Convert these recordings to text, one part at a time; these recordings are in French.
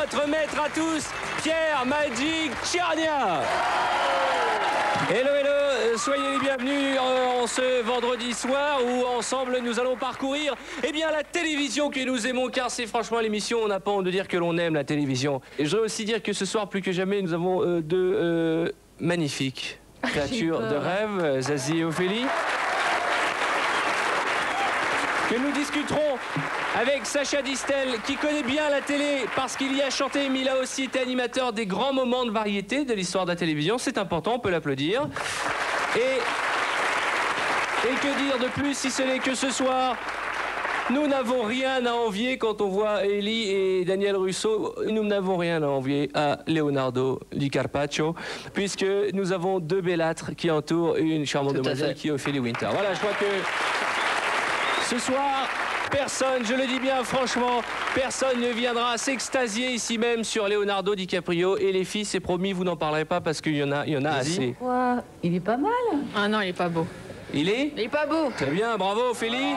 notre maître à tous, Pierre Magic Tchernia. Hello, hello, soyez les bienvenus en ce vendredi soir où ensemble nous allons parcourir la télévision que nous aimons, car c'est franchement l'émission, on n'a pas honte de dire que l'on aime la télévision. Et je voudrais aussi dire que ce soir, plus que jamais, nous avons deux magnifiques créatures de rêve, Zazie et Ophélie, que nous discuterons avec Sacha Distel, qui connaît bien la télé parce qu'il y a chanté, mais il a aussi été animateur des grands moments de variété de l'histoire de la télévision. C'est important, on peut l'applaudir. Et que dire de plus si ce n'est que ce soir, nous n'avons rien à envier quand on voit Élie et Daniel Russo. Nous n'avons rien à envier à Leonardo Di Carpaccio, puisque nous avons deux bellâtres qui entourent une charmante demoiselle qui est Ophélie Winter. Voilà, je crois que ce soir, personne, je le dis bien franchement, personne ne viendra s'extasier ici même sur Leonardo DiCaprio. Et les filles, c'est promis, vous n'en parlerez pas parce qu'il y en a assez. Quoi? Il est pas mal. Ah non, il est pas beau. Il est? Il est pas beau. Très bien, bravo Ophélie.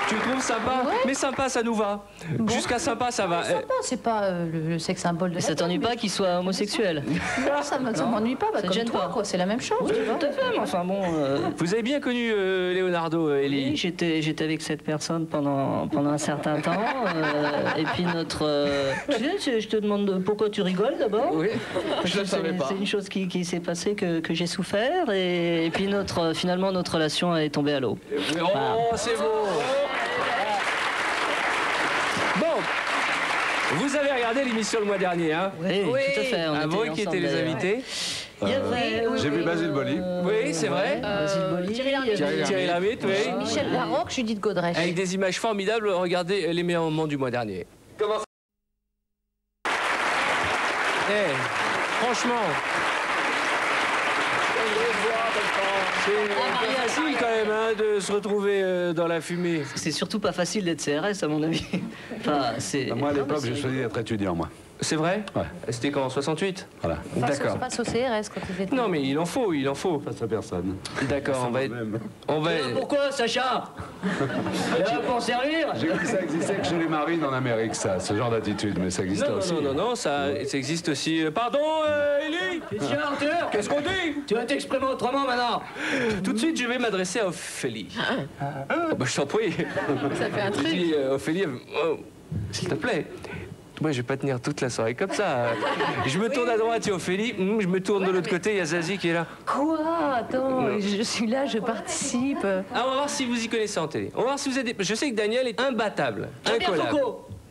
Tu le trouves sympa? Ouais. Mais sympa, ça nous va. Bon. Jusqu'à sympa, ça va. Sympa, c'est pas le sexe symbole de. Ça t'ennuie pas qu'il soit homosexuel? Non, ça m'ennuie pas, comme toi, quoi. C'est la même chose. Oui, tout à fait. Enfin bon. Vous avez bien connu Leonardo, Élie? Oui, j'étais avec cette personne pendant un certain temps. Et puis notre. Tu sais, je te demande pourquoi tu rigoles d'abord. Oui. Je ne savais pas. C'est une chose qui s'est passée que j'ai souffert. Et puis finalement notre relation est tombée à l'eau. Oh, voilà. C'est beau. Bon, vous avez regardé l'émission le mois dernier, hein? Oui, tout à fait. On qui étaient les invités? J'ai vu Basile Boli. Oui, c'est vrai. Basile Boli, Thierry Lhermitte, oui. Michel Larocque, Judith Godrèche. Avec des images formidables, regardez les meilleurs moments du mois dernier. Comment ça... Franchement... C'est pas facile quand même de se retrouver dans la fumée. C'est surtout pas facile d'être CRS à mon avis. Enfin, moi à l'époque j'ai choisi d'être étudiant moi. C'est vrai? Ouais. C'était quand, en 68? Voilà. D'accord. Passe au CRS quand tu fais. Non mais il en faut. Face à personne. D'accord, on va... Pourquoi, Sacha? Là pour servir? J'ai cru que ça existait que chez les marines en Amérique, ça, ce genre d'attitude, mais ça existe aussi. Non, ça existe aussi. Pardon, Élie? Tiens, Arthur, Qu'est-ce qu'on dit? tu vas t'exprimer autrement maintenant. Tout de suite, je vais m'adresser à Ophélie. Je t'en prie. Ça fait un truc. Je dis, Ophélie, s'il te plaît. Moi, je vais pas tenir toute la soirée comme ça. Je me tourne à droite, il y a Ophélie. Je me tourne de l'autre côté, il y a Zazie qui est là. Quoi? Attends, je suis là, je participe. Ah, on va voir si vous y connaissez en télé. On va voir si vous êtes... Je sais que Daniel est imbattable, incollable.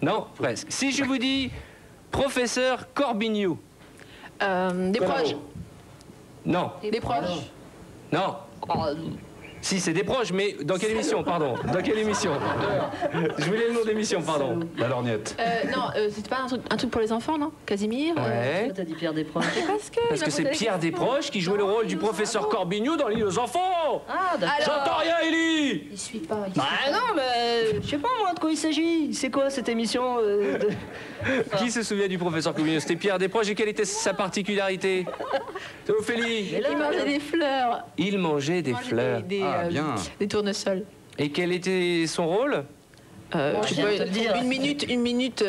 Non, presque. Si je vous dis professeur Corbignou. Des proches. Non. Des proches. Non. Si, c'est des proches, mais dans quelle émission, pardon? Dans quelle émission? Je voulais le nom d'émission, pardon. La lorgnette. Non, c'était pas un truc pour les enfants, non? Casimir? Ouais. T'as dit Pierre Desproges. Parce que c'est Pierre Desproges qui jouait le rôle du professeur Corbignou dans l'île aux enfants. Ah, d'accord. J'entends rien, Élie. Il suit pas. Bah non, mais je sais pas moi de quoi il s'agit. C'est quoi cette émission Qui se souvient du professeur Corbignou? C'était Pierre Desproges, et quelle était sa particularité? C'est Ophélie. Il mangeait des fleurs. Il mangeait des fleurs. Des tournesols. Et quel était son rôle? je viens de te le dire. Une minute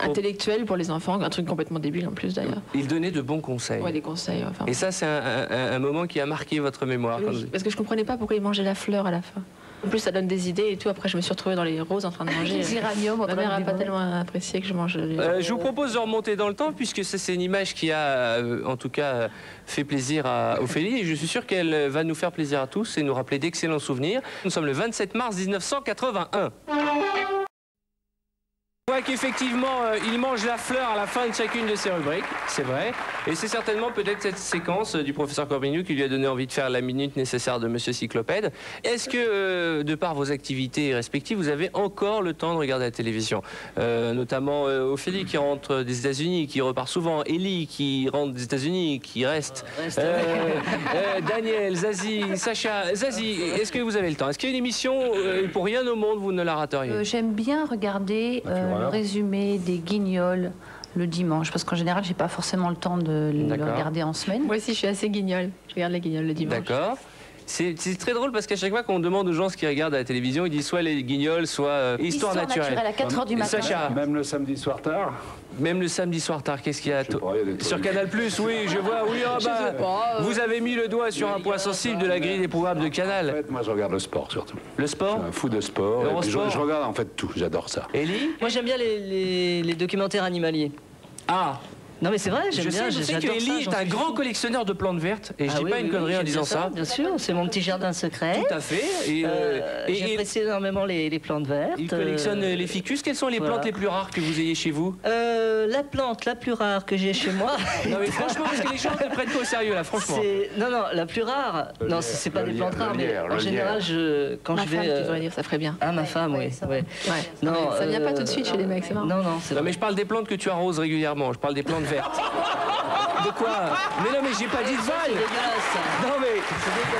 intellectuelle pour les enfants, un truc complètement débile en plus d'ailleurs. Il donnait de bons conseils. Ouais, des conseils. Enfin. Et ça, c'est un moment qui a marqué votre mémoire. Oui, parce que je comprenais pas pourquoi il mangeait la fleur à la fin. En plus, ça donne des idées et tout. Après, je me suis retrouvée dans les roses en train de manger. Les iraniums. Ma mère n'a pas tellement apprécié que je mange. Je vous propose de remonter dans le temps, puisque c'est une image qui a, en tout cas, fait plaisir à Ophélie. Et je suis sûr qu'elle va nous faire plaisir à tous et nous rappeler d'excellents souvenirs. Nous sommes le 27 mars 1981. On voit qu'effectivement, il mange la fleur à la fin de chacune de ses rubriques, c'est vrai. Et c'est certainement peut-être cette séquence du professeur Corbignou qui lui a donné envie de faire la minute nécessaire de Monsieur Cyclopède. Est-ce que, de par vos activités respectives, vous avez encore le temps de regarder la télévision? Notamment Ophélie qui rentre des États-Unis, qui repart souvent. Élie qui rentre des États-Unis, qui reste. Daniel, Zazie, Sacha. Zazie, est-ce que vous avez le temps? Est-ce qu'il y a une émission, pour rien au monde, vous ne la rateriez? J'aime bien regarder le résumé des Guignols le dimanche, parce qu'en général, j'ai pas forcément le temps de le regarder en semaine. Moi aussi, je suis assez guignol. Je regarde les Guignols le dimanche. D'accord. C'est très drôle parce qu'à chaque fois qu'on demande aux gens ce qu'ils regardent à la télévision, ils disent soit les Guignols, soit Histoire naturelle. à 4h du matin. Sacha, Même le samedi soir tard. même le samedi soir tard, qu'est-ce qu'il y a Je sais pas, il y a des trucs. sur Canal+, oui, je vois, oui, ah bah, vous avez mis le doigt sur un point sensible de la grille des programmes de En Canal. fait, moi, je regarde le sport surtout. Le Je sport suis un fou de sport. Et puis Eurosport. je regarde en fait tout. J'adore ça. Ellie Moi j'aime bien les documentaires animaliers. Ah, Non mais c'est vrai, j'aime bien. je sais que j'adore ça, Ellie j'en est un suis grand fou. collectionneur de plantes vertes, et je Ah dis oui, pas une oui, connerie en j'aime disant bien ça. Bien sûr, c'est mon petit jardin secret. Tout à fait. Et J'apprécie énormément les plantes vertes. il collectionne les ficus. Quelles sont les voilà. plantes les plus rares que vous ayez chez vous? La plante la plus rare que j'ai chez moi. Non mais franchement, parce que les gens ne prennent pas au sérieux là, franchement. Non, la plus rare. Non, c'est pas le des plantes lierre, rares, le mais lierre, en le général, quand Ma je femme, tu vais. devrais dire, ça ferait bien. Ah, ma femme, oui. ça va. Ouais. Ouais. Non, Ça vient pas tout de suite chez les mecs, c'est marrant. Non, c'est Non vrai. mais je parle des plantes que tu arroses régulièrement, je parle des plantes vertes. De quoi? Mais non mais j'ai pas dit de C'est val. dégueulasse, ça. Non mais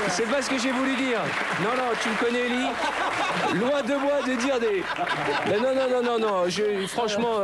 c'est pas ce que j'ai voulu dire. Non, tu me connais Ellie. Loin de moi de dire des... Non, franchement...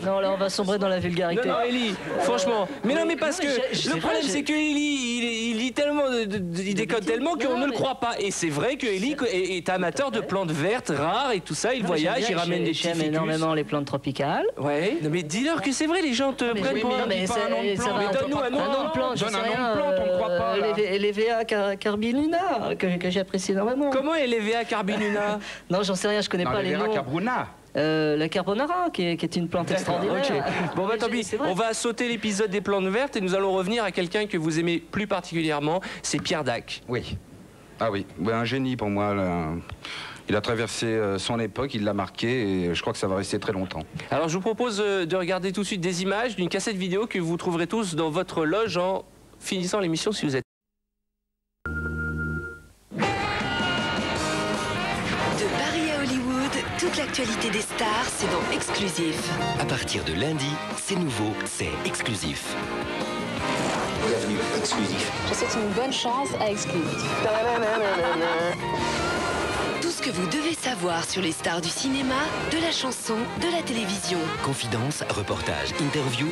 Non, là, on va sombrer dans la vulgarité. Non, Ellie, franchement. Mais non, mais parce que c'est le vrai, problème, c'est que Ellie, il lit tellement, il décode tellement qu'on ne le croit pas. Et c'est vrai que Ellie est amateur de plantes vertes, rares et tout ça. Il voyage, il ramène des petits J'aime ficus. énormément les plantes tropicales. Ouais. Non, mais dis-leur que c'est vrai, les gens te prennent pour un... mais pas un nom de plante. Mais donne-nous un nom de plante, Donne un nom de plante, on ne croit pas, là. Les VA carbinuna, que j'apprécie énormément. Comment est l'EVA carbinuna? Non, j'en sais rien, je connais pas les noms. Cabruna. La carbonara, qui est une plante extraordinaire. Ok. Bon bah tant pis, C'est vrai. on va sauter l'épisode des plantes vertes et nous allons revenir à quelqu'un que vous aimez plus particulièrement, c'est Pierre Dac. Oui. Ah oui, ouais, un génie pour moi. Là. Il a traversé son époque, il l'a marqué et je crois que ça va rester très longtemps. Alors je vous propose de regarder tout de suite des images d'une cassette vidéo que vous trouverez tous dans votre loge en finissant l'émission si vous êtes... De Paris à Hollywood, toute l'actualité des stars, c'est dans Exclusif. À partir de lundi, c'est nouveau, c'est exclusif. Bienvenue, exclusif. Je souhaite une bonne chance à Exclusif. Tout ce que vous devez savoir sur les stars du cinéma, de la chanson, de la télévision. Confidence, reportage, interview.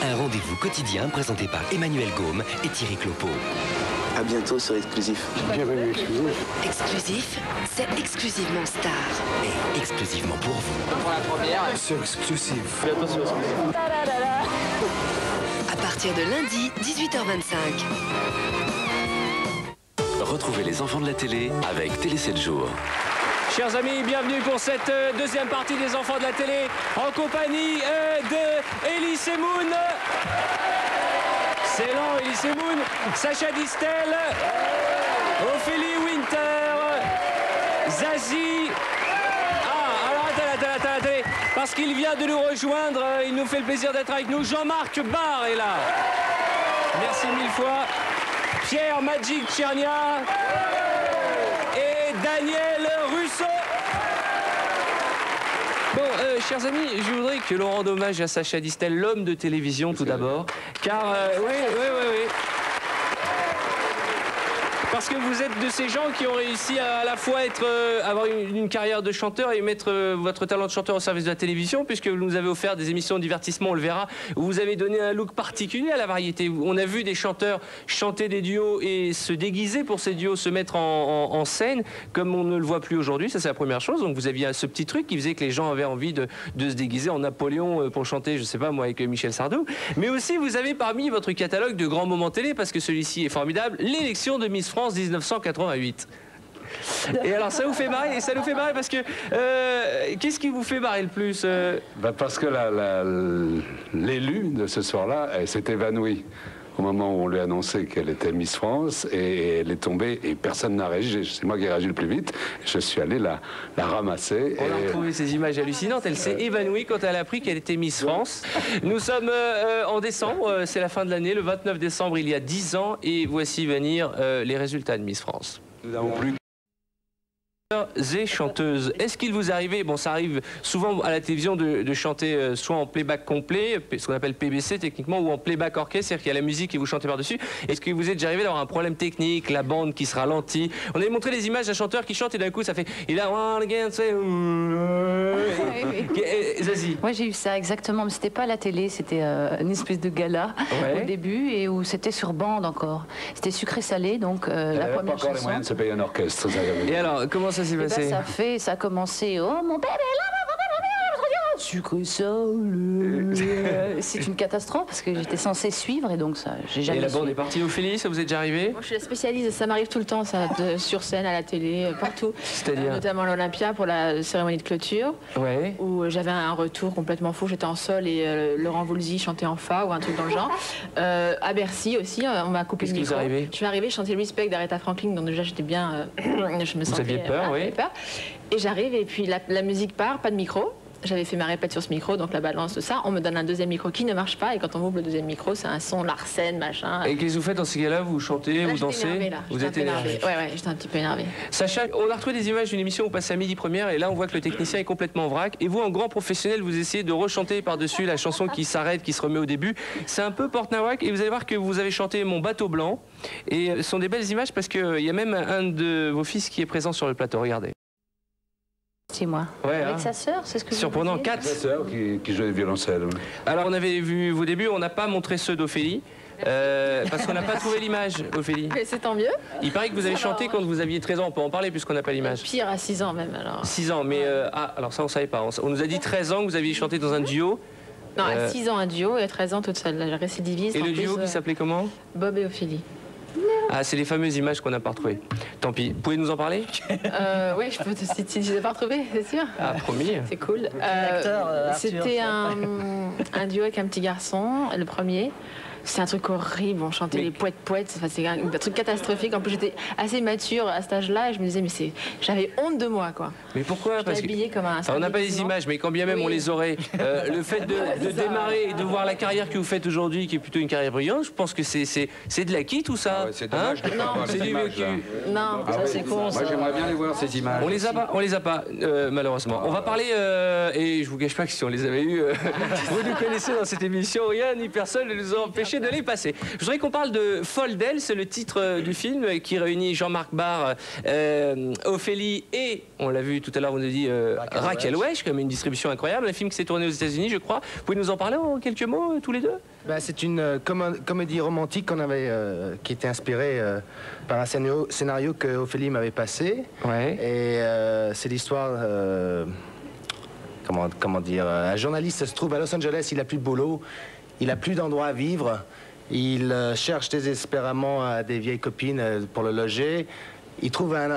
Un rendez-vous quotidien présenté par Emmanuel Gaume et Thierry Clopeau. À bientôt sur Exclusif. Bienvenue, exclusif. Exclusif, c'est exclusivement star. Et exclusivement pour vous. Sur Exclusif. À partir de lundi, 18h25. Retrouvez les enfants de la télé avec Télé 7 jours. Chers amis, bienvenue pour cette deuxième partie des enfants de la télé en compagnie de Elie Semoun. C'est lent, Elie Semoun, Sacha Distel, Ophélie Winter, Zazie. Ah, alors attendez. Parce qu'il vient de nous rejoindre, il nous fait le plaisir d'être avec nous. Jean-Marc Barr est là. Merci mille fois. Pierre Magic Tchernia et Daniel Russo. Bon, chers amis, je voudrais que l'on rende hommage à Sacha Distel, l'homme de télévision tout d'abord. Car, oui. Parce que vous êtes de ces gens qui ont réussi à la fois avoir une carrière de chanteur et mettre votre talent de chanteur au service de la télévision, puisque vous nous avez offert des émissions de divertissement, on le verra, où vous avez donné un look particulier à la variété. On a vu des chanteurs chanter des duos et se déguiser pour ces duos, se mettre en scène, comme on ne le voit plus aujourd'hui, ça c'est la première chose. Donc vous aviez ce petit truc qui faisait que les gens avaient envie de se déguiser en Napoléon pour chanter, je sais pas moi, avec Michel Sardou. Mais aussi vous avez parmi votre catalogue de grands moments télé, parce que celui-ci est formidable, l'élection de Miss France 1988. Et alors ça vous fait marrer, et ça nous fait marrer parce que qu'est-ce qui vous fait marrer le plus Parce que l'élu de ce soir-là, elle s'est évanouie au moment où on lui a annoncé qu'elle était Miss France, et elle est tombée et personne n'a réagi. C'est moi qui ai réagi le plus vite. Je suis allé la ramasser. On a retrouvé ces images hallucinantes. Elle s'est évanouie quand elle a appris qu'elle était Miss France. Nous sommes en décembre, c'est la fin de l'année, le 29 décembre il y a 10 ans, et voici venir les résultats de Miss France. Nous n'avons plus et chanteuses. Est-ce qu'il vous arrivait, bon ça arrive souvent à la télévision de chanter soit en playback complet, ce qu'on appelle PBC techniquement, ou en playback orchestre, c'est-à-dire qu'il y a la musique et vous chantez par-dessus. Est-ce que vous êtes déjà arrivé d'avoir un problème technique, la bande qui se ralentit? On avait montré des images d'un chanteur qui chante et d'un coup ça fait il a one again say Zazie. Moi j'ai eu ça exactement, mais c'était pas à la télé, c'était une espèce de gala au début et où c'était sur bande encore. C'était sucré-salé, donc la première chanson. Il n'y avait pas encore les moyens de se payer un orchestre. Et alors comment ça s'est passé? Ça a commencé, oh mon bébé là, sucré salé. C'est une catastrophe parce que j'étais censée suivre et donc ça, j'ai jamais. Et la bande est partie. Ophélie, ça vous est déjà arrivé? Moi je suis la spécialiste, ça m'arrive tout le temps, ça, sur scène, à la télé, partout. C'est-à-dire notamment à l'Olympia pour la cérémonie de clôture, où j'avais un retour complètement fou, j'étais en sol et Laurent Voulzy chantait en fa ou un truc dans le genre. À Bercy aussi, on m'a coupé le micro. Je suis arrivée, je chantais Respect d'Aretha Franklin, donc déjà j'étais bien, je me sentais. Vous aviez peur, oui. Et j'arrive et puis la musique part, pas de micro. J'avais fait ma répète sur ce micro, donc la balance de ça. On me donne un deuxième micro qui ne marche pas, et quand on ouvre le deuxième micro, c'est un son Larsen, machin. Et qu'est-ce que vous faites dans ces cas-là? Vous chantez, vous dansez? Vous êtes énervé? Ouais, j'étais un petit peu énervé. Sacha, on a retrouvé des images d'une émission où on passe à midi première, et là on voit que le technicien est complètement vrac. Et vous, en grand professionnel, vous essayez de rechanter par-dessus la chanson qui s'arrête, qui se remet au début. C'est un peu Porte-Nawak, et vous allez voir que vous avez chanté Mon bateau blanc. Et ce sont des belles images parce qu'il y a même un de vos fils qui est présent sur le plateau. Regardez. C'est moi. Avec sa sœur, c'est ce que surprenant, 4 sœurs qui jouent du violoncelle. Alors on avait vu vos débuts, on n'a pas montré ceux d'Ophélie. Parce qu'on n'a pas trouvé l'image, Ophélie. Mais c'est tant mieux. Il paraît que vous avez chanté quand vous aviez 13 ans, on peut en parler puisqu'on n'a pas l'image. Pire, à 6 ans même alors. 6 ans, mais alors ça on savait pas. On nous a dit 13 ans que vous aviez chanté dans un duo. Non, à 6 ans un duo et à 13 ans toute seule, la récidiviste. Et le duo qui s'appelait comment? Bob et Ophélie. Ah, c'est les fameuses images qu'on n'a pas retrouvées. Tant pis. Vous pouvez nous en parler? Oui, je peux te citer si je ne les ai pas retrouvées, c'est sûr. Ah, promis. C'est cool. C'était un duo avec un petit garçon, le premier. C'est un truc horrible, on chantait les poètes-poètes, enfin, c'est un truc catastrophique. En plus, j'étais assez mature à cet âge-là et je me disais, mais j'avais honte de moi, quoi. Mais pourquoi? Parce que comme un on n'a pas les images, mais quand bien même on les aurait, le fait de démarrer et de voir la carrière que vous faites aujourd'hui, qui est plutôt une carrière brillante, je pense que c'est de l'acquis tout ça. C'est dommage de pas avoir c'est du vécu. Non, ça c'est con. Moi j'aimerais bien les voir ces images. On les a pas, malheureusement. On va parler, et je vous cache pas que si on les avait eu, vous nous connaissez dans cette émission, rien ni personne ne nous a empêché de les passer. Je voudrais qu'on parle de Folle d'elle, c'est le titre du film qui réunit Jean-Marc Barr, Ophélie et, on l'a vu tout à l'heure, on nous dit Raquel Welch, comme une distribution incroyable, un film qui s'est tourné aux États-Unis, je crois. Vous pouvez nous en parler en quelques mots, tous les deux? C'est une comédie romantique qui était inspirée par un scénario que Ophélie m'avait passé. Et c'est l'histoire... Comment dire, un journaliste se trouve à Los Angeles, il n'a plus de boulot, il n'a plus d'endroit à vivre, il cherche désespérément des vieilles copines pour le loger. Il trouve un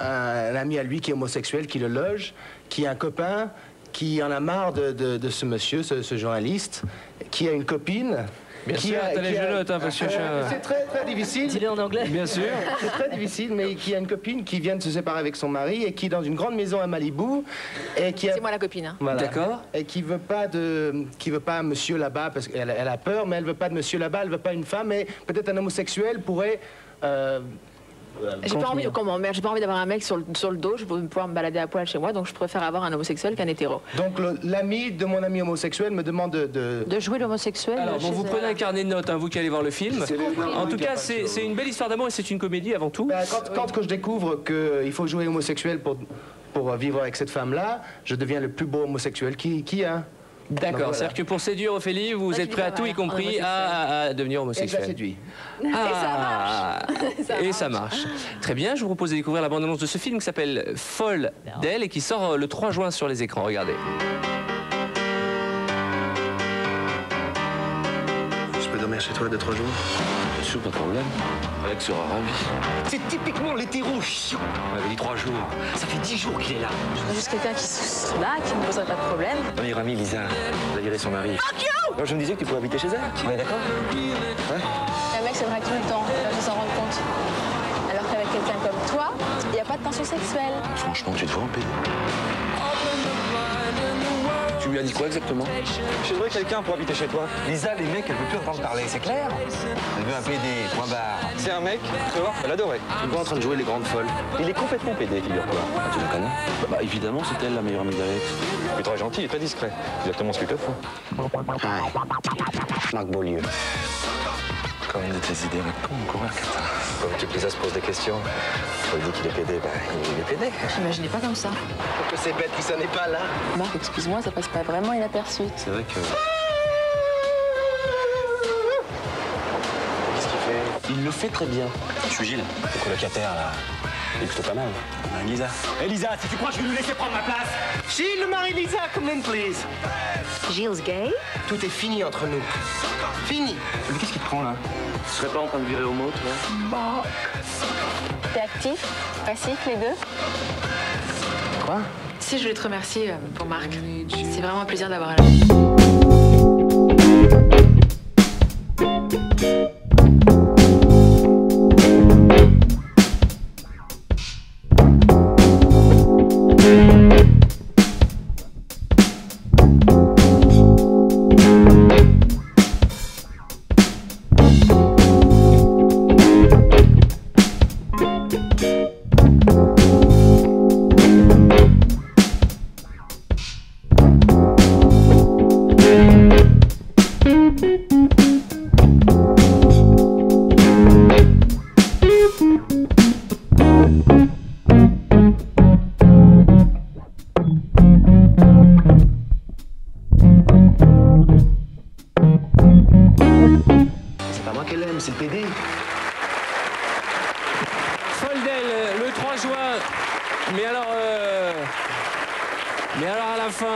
ami à lui qui est homosexuel, qui le loge, qui a un copain, qui en a marre de ce monsieur, ce journaliste, qui a une copine. Bien sûr, t'as les genoux, parce que c'est très difficile. Dis-le en anglais. Bien sûr. C'est très difficile, mais qui a une copine qui vient de se séparer avec son mari et qui est dans une grande maison à Malibu et qui c'est moi la copine. Hein. Voilà. D'accord. Et qui veut pas un monsieur là-bas parce qu'elle a peur, mais elle veut pas de monsieur là-bas, elle veut pas une femme, mais peut-être un homosexuel pourrait. J'ai pas envie d'avoir un mec sur le dos, je peux pouvoir me balader à poil chez moi, donc je préfère avoir un homosexuel qu'un hétéro. Donc l'ami de mon ami homosexuel me demande de jouer l'homosexuel. Alors bon, vous prenez un carnet de notes, hein, vous qui allez voir le film. En tout cas, c'est une belle histoire d'amour et c'est une comédie avant tout. Quand je découvre qu'il faut jouer homosexuel pour vivre avec cette femme-là, je deviens le plus beau homosexuel qui a. D'accord, voilà. C'est-à-dire que pour séduire Ophélie, vous êtes prêt à tout, y compris à devenir homosexuel. Et ça séduit. Et ça marche. Très bien, je vous propose de découvrir la bande-annonce de ce film qui s'appelle Folle d'elle et qui sort le 3 juin sur les écrans. Regardez. Je peux dormir chez toi 2-3 jours? Bien sûr, pas de problème. Alex sera ravi. C'est typiquement l'hétéro chiant. On avait dit 3 jours. Ça fait 10 jours qu'il est là. Je veux juste quelqu'un qui serait là, qui ne me poserait pas de problème. Ma meilleure amie, Lisa, elle a viré son mari. Alors, je me disais que tu pourrais habiter chez elle. On est d'accord? Un mec se drague tout le temps, il faut s'en rendre compte. Alors qu'avec quelqu'un comme toi, il n'y a pas de tension sexuelle. Franchement, tu devrais en payer. Tu lui as dit quoi exactement? Je voudrais quelqu'un pour habiter chez toi. Lisa, les mecs, elle veut plus entendre parler, c'est clair? Elle veut un PD, point barre. C'est un mec, tu vois, elle adorait. Tu es pas en train de jouer les grandes folles? Il est complètement PD, figure-toi. Ah, tu la connais? Bah évidemment, c'est elle la meilleure amie d'Alex. Il est très gentil et très discret. Exactement ce qu'il te faut. Marc Beaulieu. Comme une de tes idées, mais comment courir, Cata? Comme toutes les as se posent des questions. On dit qu'il est PD, bah il est PD. J'imaginais pas comme ça. Faut que c'est bête que ça n'est pas là. Marc, excuse-moi, ça passe pas vraiment inaperçu. C'est vrai que... Qu'est-ce qu'il fait? Il le fait très bien. Je suis Gilles. Le colocataire, là. Il est plutôt pas mal. Lisa. Hé Lisa, si tu crois que je vais nous laisser prendre ma place. Gilles, Marie-Lisa, come in, please. Gilles gay? Tout est fini entre nous. Fini. Mais qu'est-ce qu'il te prend, là? Tu serais pas en train de virer au mot, toi? Bon. T'es actif? Passif, les deux? Quoi? Si, je voulais te remercier pour Marc. C'est vraiment un plaisir d'avoir C'est pas moi qu'elle aime, c'est le PD. Foldel, le 3 juin. Mais alors à la fin,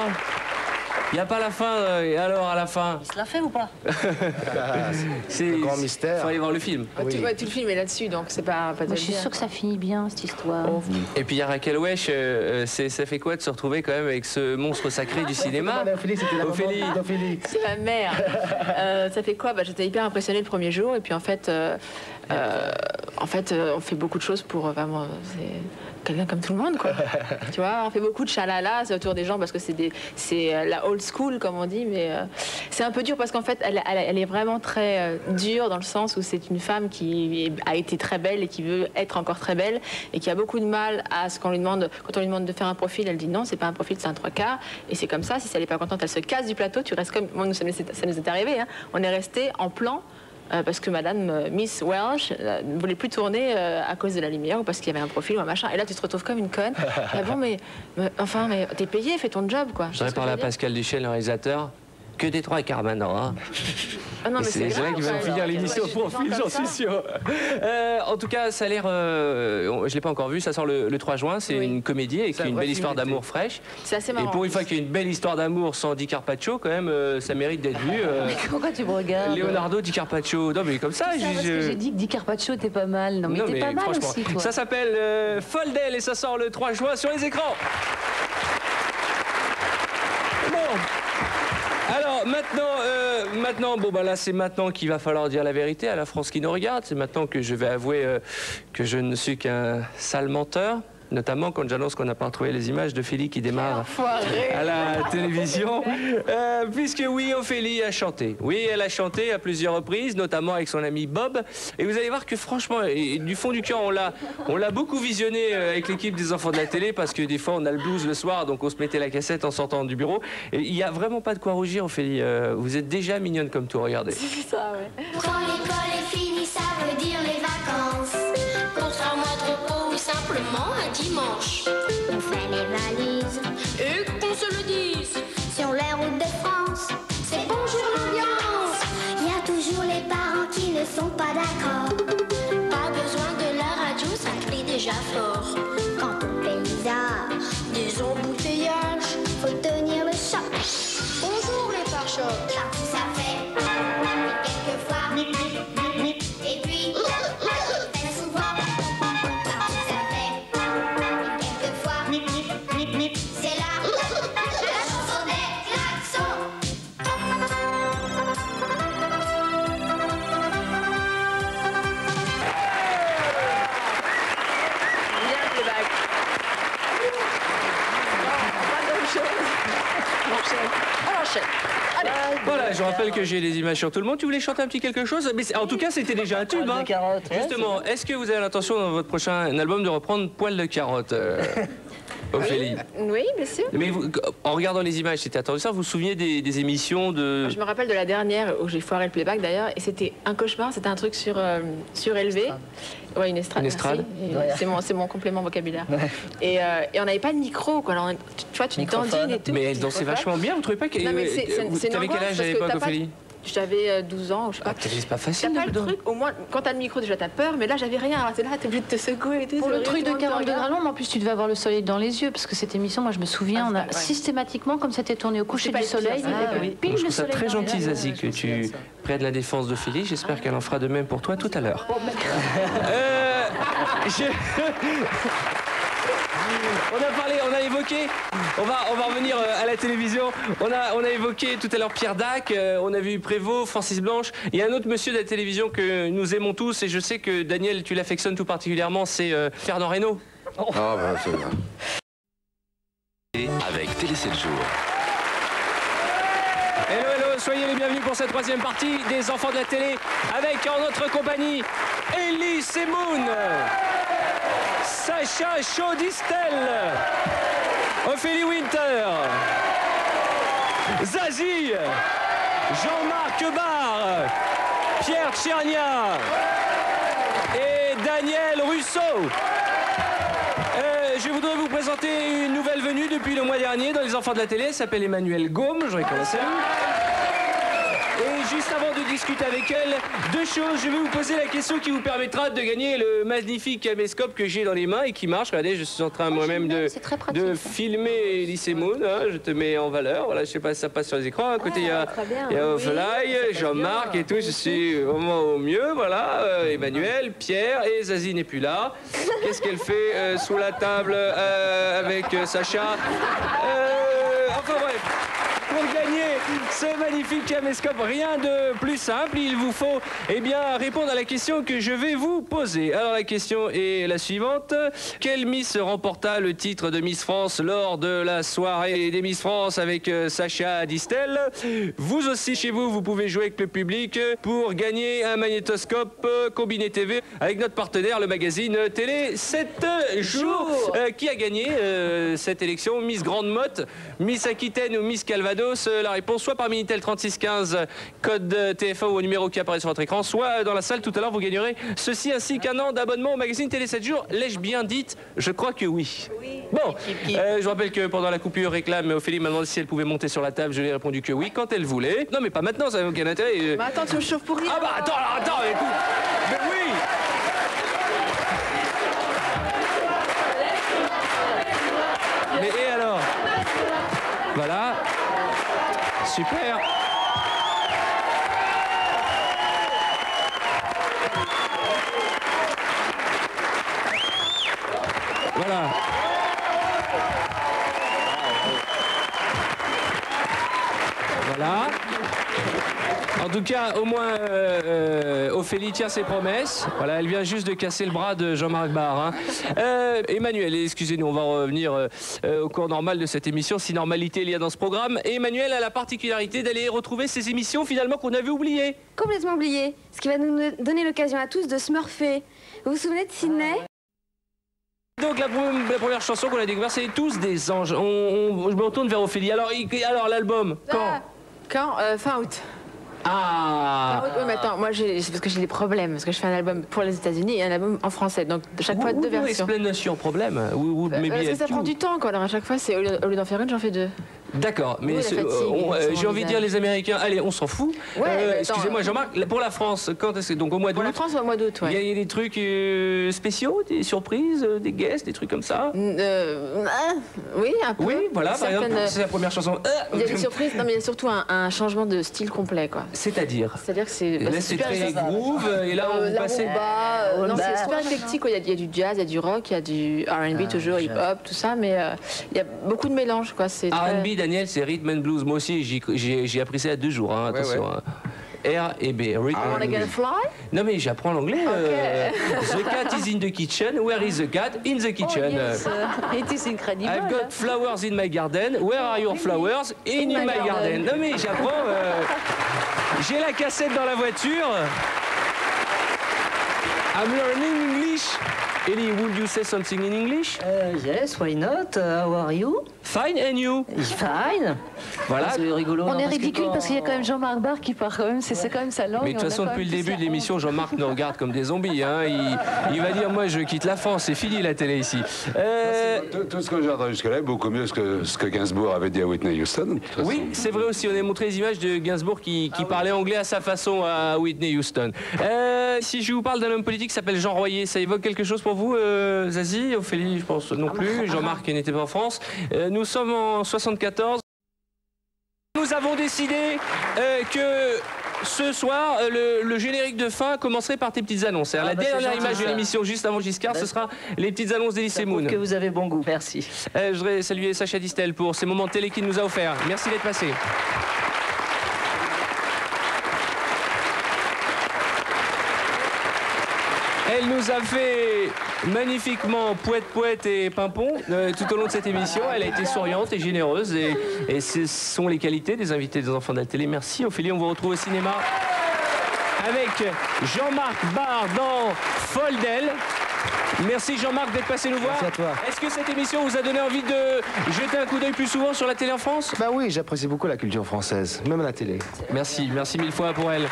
il n'y a pas la fin. Et alors à la fin? Il se l'a fait ou pas? C'est un grand mystère. Il faut aller voir le film. tout le film est là-dessus, donc c'est pas Moi, je suis sûre que ça finit bien, cette histoire. Et puis il y a Raquel Wesh, ça fait quoi de se retrouver quand même avec ce monstre sacré du cinéma? Ophélie, c'était la Ophélie. maman d'Ophélie. C'est ma mère. Ça fait quoi? J'étais hyper impressionnée le premier jour. Et puis en fait, on fait beaucoup de choses pour vraiment... c'est quelqu'un comme tout le monde, quoi. Tu vois, on fait beaucoup de chalala autour des gens parce que c'est la old school, comme on dit. Mais c'est un peu dur parce qu'en fait, elle est vraiment très dure dans le sens où c'est une femme qui a été très belle et qui veut être encore très belle et qui a beaucoup de mal à ce qu'on lui demande. Quand on lui demande de faire un profil, elle dit non, c'est pas un profil, c'est un 3/4. Et c'est comme ça. Si elle n'est pas contente, elle se casse du plateau. Tu restes comme... Moi, ça nous est arrivé. Hein. On est resté en plan. Parce que Madame Miss Welsh ne voulait plus tourner à cause de la lumière ou parce qu'il y avait un profil ou un machin. Et là, tu te retrouves comme une conne. Ah bon, mais t'es payé, fais ton job, quoi. Je voudrais parler à Pascal Duchel, le réalisateur. Que des 3/4 maintenant, hein. Ah non, mais c'est vrai qu'il va me finir l'émission au profil, j'en suis sûr. En tout cas, ça a l'air... je ne l'ai pas encore vu, ça sort le 3 juin. C'est une comédie avec une belle histoire d'amour fraîche. C'est assez marrant. Et pour une fois qu'il y a une belle histoire d'amour sans Di Carpaccio, quand même, ça mérite d'être vu. Mais pourquoi tu me regardes? Leonardo Di Carpaccio. Non, mais comme ça... C'est parce que j'ai dit que Di Carpaccio était pas mal. Non, mais t'es pas mal aussi, toi. Ça s'appelle Foldel et ça sort le 3 juin sur les écrans. Bon. Alors maintenant, bon bah là c'est maintenant qu'il va falloir dire la vérité à la France qui nous regarde. C'est maintenant que je vais avouer que je ne suis qu'un sale menteur. Notamment quand j'annonce qu'on n'a pas retrouvé les images d'Ophélie qui démarre à la télévision. Puisque oui, Ophélie a chanté. Oui, elle a chanté à plusieurs reprises, notamment avec son ami Bob. Et vous allez voir que franchement, et du fond du cœur, on l'a beaucoup visionné avec l'équipe des enfants de la télé, parce que des fois on a le blues le soir, donc on se mettait la cassette en sortant du bureau. Et il n'y a vraiment pas de quoi rougir, Ophélie. Vous êtes déjà mignonne comme tout, regardez. C'est ça, ouais. Quand l'école est finie, ça veut dire les vacances. Pour 3 mois de repos ou simplement un dimanche. On fait les valises et qu'on se le dise. Sur les routes de France, c'est bonjour l'ambiance. Il y a toujours les parents qui ne sont pas d'accord. Pas besoin de la radio, ça crie déjà fort. Quant au paysage, des embouteillages, faut tenir le choc. Bonjour les pare-chocs. Partout ça fait quelquefois. Et puis, très souvent. Partout ça fait quelquefois. C'est là la chanson des klaxons. Bien le bac. Non, pas d'autre chose. Mon chef. rappelle que j'ai des images sur tout le monde. Tu voulais chanter un petit quelque chose? Mais en tout cas, c'était déjà un tube. Hein. Justement, est-ce que vous avez l'intention dans votre prochain album de reprendre Poil de carotte Ophélie? Oui, bien sûr. Mais vous, en regardant les images, c'était attendu ça. Vous vous souvenez des émissions de... Je me rappelle de la dernière où j'ai foiré le playback d'ailleurs, et c'était un cauchemar. C'était un truc surélevé. Ouais, une estrade. Une estrade. C'est mon complément vocabulaire. Et on n'avait pas de micro, quoi. Alors, tu vois, tu dandines et tout. Mais elle dansait vachement bien. Vous trouvez pas qu'elle... Non, mais c'est T'avais quel âge à l'époque, Ophélie? J'avais 12 ans, je sais pas. C'est pas facile. T'as pas le truc, au moins, quand t'as le micro, déjà t'as peur, mais là j'avais rien. Alors t'es là, t'es obligé de te secouer et tout. Pour le truc de 40 degrés à l'ombre, en plus tu devais avoir le soleil dans les yeux, parce que cette émission, moi je me souviens, on a systématiquement, comme c'était tourné au coucher du soleil, je trouve ça très gentil, Zazie, que tu prennes la défense d'Ophélie. J'espère qu'elle en fera de même pour toi tout à l'heure. On a évoqué, on va revenir à la télévision, on a évoqué tout à l'heure Pierre Dac, on a vu Prévost, Francis Blanche, il y a un autre monsieur de la télévision que nous aimons tous, et je sais que Daniel, tu l'affectionnes tout particulièrement, c'est Fernand Reynaud. Ah ben c'est bien. Et avec Télé 7 jours. Hello, soyez les bienvenus pour cette troisième partie des Enfants de la télé, avec en notre compagnie, Elise et Moon, Sacha Chaud-Distel, Ophélie Winter, Zazie, Jean-Marc Barre, Pierre Tchernia et Daniel Russo. Je voudrais vous présenter une nouvelle venue depuis le mois dernier dans les Enfants de la télé. Elle s'appelle Emmanuelle Gaume, je voudrais qu'on la salue. Et juste avant de discuter avec elle, deux choses. Je vais vous poser la question qui vous permettra de gagner le magnifique caméscope que j'ai dans les mains et qui marche. Regardez, je suis en train moi-même de filmer Elise et Moon. Hein, je te mets en valeur. Voilà, je sais pas si ça passe sur les écrans. À côté, il y a Ophélie, Jean-Marc et tout. Je suis au mieux. Voilà, Emmanuel, Pierre et Zazie n'est plus là. Qu'est-ce qu'elle fait sous la table avec Sacha? Enfin bref. Pour gagner ce magnifique caméscope, rien de plus simple. Il vous faut répondre à la question que je vais vous poser. Alors la question est la suivante. Quelle Miss remporta le titre de Miss France lors de la soirée des Miss France avec Sacha Distel? Vous aussi chez vous, vous pouvez jouer avec le public pour gagner un magnétoscope combiné TV avec notre partenaire, le magazine Télé 7 jours. Qui a gagné cette élection? Miss Grande Motte, Miss Aquitaine ou Miss Calvados? La réponse soit par Minitel 3615, code TF1 ou au numéro qui apparaît sur votre écran, soit dans la salle tout à l'heure. Vous gagnerez ceci ainsi qu'un an d'abonnement au magazine Télé 7 jours. L'ai-je bien dite? Je crois que oui. Bon, je rappelle que pendant la coupure réclame, Ophélie m'a demandé si elle pouvait monter sur la table. Je lui ai répondu que oui quand elle voulait. Non mais pas maintenant, ça n'a aucun intérêt. Bah attends, tu me chauffes pour rien. Ah bah attends, écoute. Mais oui. Mais et alors? Voilà. Super. Voilà. Voilà. En tout cas, au moins, Ophélie tient ses promesses. Voilà, elle vient juste de casser le bras de Jean-Marc Barre. Hein. Emmanuel, excusez-nous, on va revenir au cours normal de cette émission, si normalité il y a dans ce programme. Et Emmanuel a la particularité d'aller retrouver ces émissions finalement qu'on avait oubliées. Complètement oubliées. Ce qui va nous donner l'occasion à tous de smurfer. Vous vous souvenez de Sydney ? Donc la première chanson qu'on a découverte, c'est Tous des anges. Je me retourne vers Ophélie. Alors l'album, Quand fin août. Ah. Oui, mais attends, moi c'est parce que j'ai des problèmes, parce que je fais un album pour les États-Unis et un album en français, donc chaque fois deux versions. Explanation, problème. Parce que ça prend du temps, quoi. Alors à chaque fois, au lieu d'en faire une, j'en fais deux. D'accord, mais j'ai envie de dire les Américains, allez, on s'en fout. Excusez-moi, Jean-Marc, pour la France, quand est-ce que donc au mois d'août? Pour la France, au mois d'août, ouais. Il y a des trucs spéciaux, des surprises, des guests, des trucs comme ça. Oui, un peu. Oui, voilà, par exemple, c'est la première chanson. Il y a des surprises, non mais il y a surtout un changement de style complet, quoi. C'est-à-dire que c'est là c'est très groove et là on passe. Non, c'est super éclectique. Il y a du jazz, il y a du rock, il y a du R&B toujours, hip-hop, tout ça, mais il y a beaucoup de mélange, quoi. R&B, Daniel, c'est rhythm and blues. Moi aussi, j'ai appris ça il y a 2 jours. Hein, attention. Ouais. R et B. Wanna get a fly? Non mais j'apprends l'anglais. The cat is in the kitchen. Where is the cat? In the kitchen. Oh, yes. It is incredible. I've got flowers in my garden. Where are your flowers? In my garden. Non mais j'apprends. J'ai la cassette dans la voiture. I'm learning English. Ellie, would you say something in English? Yes, why not? How are you? Fine, and you? Fine. Voilà. C'est rigolo. On est ridicule parce qu'il y a quand même Jean-Marc Barr qui part quand même, c'est quand même sa langue. Mais de toute façon, depuis le début de l'émission, Jean-Marc nous regarde comme des zombies. Hein. Il va dire, moi, je quitte la France, c'est fini la télé ici. Tout ce que j'ai entendu jusque-là est beaucoup mieux que ce que Gainsbourg avait dit à Whitney Houston. Oui, c'est vrai aussi. On a montré les images de Gainsbourg qui parlait anglais à sa façon à Whitney Houston. Si je vous parle d'un homme politique qui s'appelle Jean Royer, ça évoque quelque chose pour vous, Zazie? Ophélie, je pense non plus. Jean-Marc n'était pas en France. Nous sommes en 74. Nous avons décidé que ce soir, le générique de fin commencerait par tes petites annonces. La dernière image de l'émission, juste avant Giscard, ce sera les petites annonces d'Elie Semoun. Que vous avez bon goût, merci. Je voudrais saluer Sacha Distel pour ces moments de télé qu'il nous a offerts. Merci d'être passé. Elle nous a fait magnifiquement poète et pimpon tout au long de cette émission. Elle a été souriante et généreuse et ce sont les qualités des invités des enfants de la télé. Merci Ophélie, on vous retrouve au cinéma avec Jean-Marc Barr dans Folle d'elle. Merci Jean-Marc d'être passé nous voir. Merci à toi. Est-ce que cette émission vous a donné envie de jeter un coup d'œil plus souvent sur la télé en France? Bah oui, j'apprécie beaucoup la culture française, même à la télé. Merci mille fois pour elle.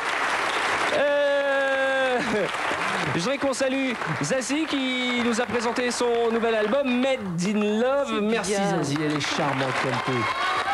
Je voudrais qu'on salue Zazie qui nous a présenté son nouvel album Made in Love. Merci Zazie, elle est charmante comme tout.